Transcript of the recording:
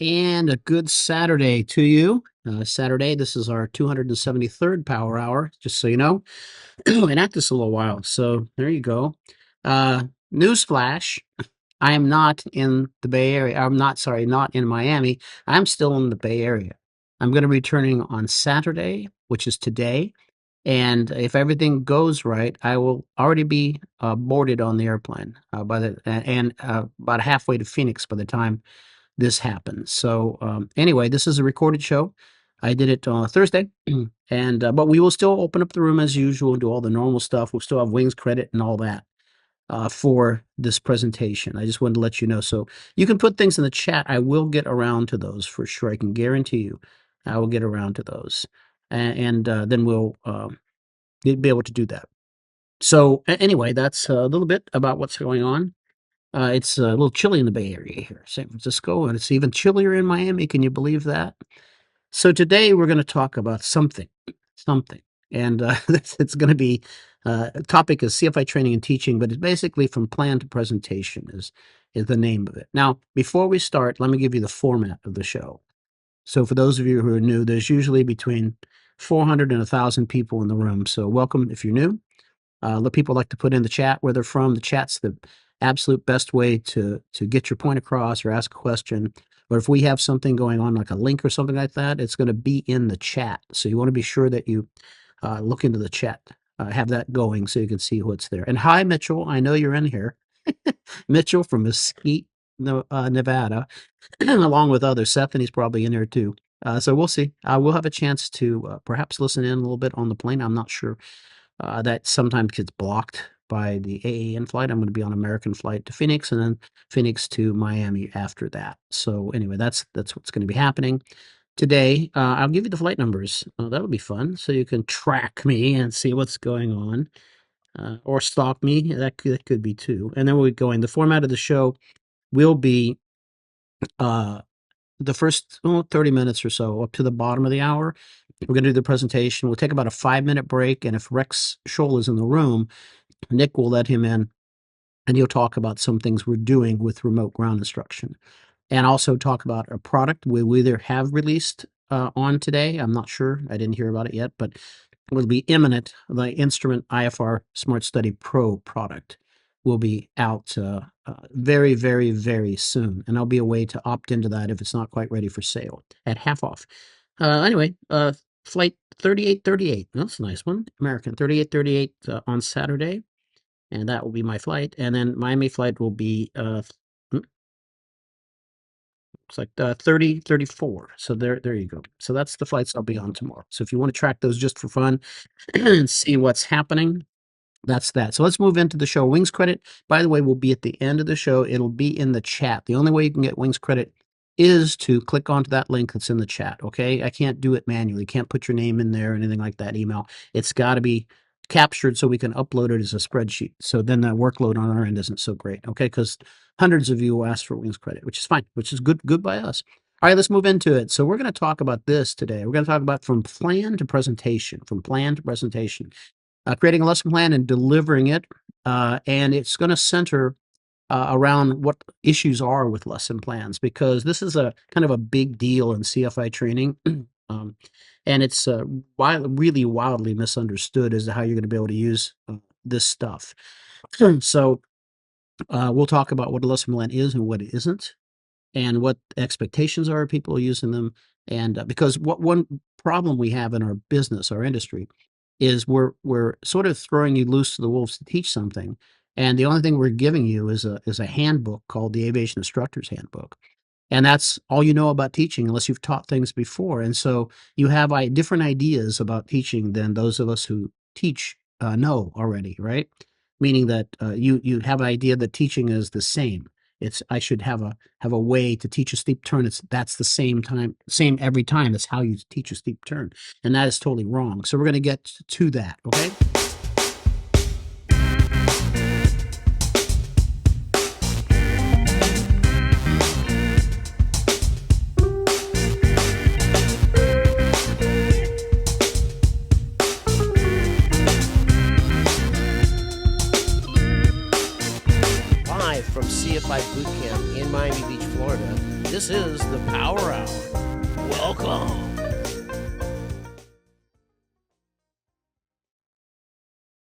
And a good Saturday to you. Saturday, this is our 273rd Power Hour, just so you know. Been at this a little while, so there you go. Uh, Newsflash, I am not in the Bay Area. I'm not, sorry, not in Miami. I'm still in the Bay Area. I'm going to be returning on Saturday, which is today. And if everything goes right, I will already be boarded on the airplane about halfway to Phoenix by the time this happens. So anyway, this is a recorded show. I did it Thursday, and but we will still open up the room as usual and do all the normal stuff. We'll still have wings credit and all that for this presentation. I just wanted to let you know. So you can put things in the chat. I will get around to those for sure. I can guarantee you, I will get around to those, and then we'll be able to do that. So anyway, that's a little bit about what's going on. It's a little chilly in the Bay Area here, San Francisco, and it's even chillier in Miami. Can you believe that? So today we're going to talk about something, and it's going to be a topic is CFI training and teaching, but it's basically from plan to presentation is the name of it. Now, before we start, let me give you the format of the show. So for those of you who are new, there's usually between 400 and 1,000 people in the room. So welcome if you're new. Let people like to put in the chat where they're from. The chat's the absolute best way to get your point across or ask a question. Or if we have something going on, like a link or something like that, it's going to be in the chat. So you want to be sure that you look into the chat, have that going so you can see what's there. And hi, Mitchell. I know you're in here. Mitchell from Mesquite, Nevada, along with others. Seth, and he's probably in there too. So we'll see. We'll have a chance to perhaps listen in a little bit on the plane. I'm not sure. That sometimes gets blocked by the AAN flight. I'm going to be on American flight to Phoenix and then Phoenix to Miami after that. So anyway, that's what's going to be happening today. I'll give you the flight numbers. That'll be fun. So you can track me and see what's going on, or stalk me. That could be too. And then we'll be going. The format of the show will be the first 30 minutes or so up to the bottom of the hour. We're going to do the presentation. We'll take about a 5-minute break. And if Rex Scholl is in the room, Nick will let him in and he'll talk about some things we're doing with remote ground instruction and also talk about a product we either have released on today. I'm not sure. I didn't hear about it yet, but it will be imminent. The Instrument IFR Smart Study Pro product will be out very, very, very soon. And there'll be a way to opt into that if it's not quite ready for sale at half off. Anyway, flight 3838. That's a nice one. American 3838 on Saturday. And that will be my flight. And then Miami flight will be, looks like 3034. So there you go. So that's the flights I'll be on tomorrow. So if you want to track those just for fun and see what's happening, that's that. So let's move into the show. Wings credit, by the way, will be at the end of the show. It'll be in the chat. The only way you can get Wings credit is to click onto that link that's in the chat. Okay. I can't do it manually. Can't put your name in there or anything like that. Email. It's got to be captured so we can upload it as a spreadsheet. So then the workload on our end isn't so great. Okay. Because hundreds of you will ask for Wings credit, which is fine, which is good by us. All right, let's move into it. So we're going to talk about this today. We're going to talk about from plan to presentation, creating a lesson plan and delivering it. And it's going to center around what issues are with lesson plans, because this is a kind of a big deal in CFI training. And it's really wildly misunderstood as to how you're going to be able to use this stuff. So we'll talk about what a lesson plan is and what it isn't, and what expectations are of people using them. And because one problem we have in our business, our industry, is we're sort of throwing you loose to the wolves to teach something, and the only thing we're giving you is a handbook called the Aviation Instructor's Handbook, and that's all you know about teaching unless you've taught things before. And so you have different ideas about teaching than those of us who teach know already, right? Meaning that you have an idea that teaching is the same. I should have a way to teach a steep turn. That's the same every time. That's how you teach a steep turn, and that is totally wrong. So we're going to get to that. Okay. From CFI boot camp in Miami Beach, Florida. This is the Power Hour. Welcome.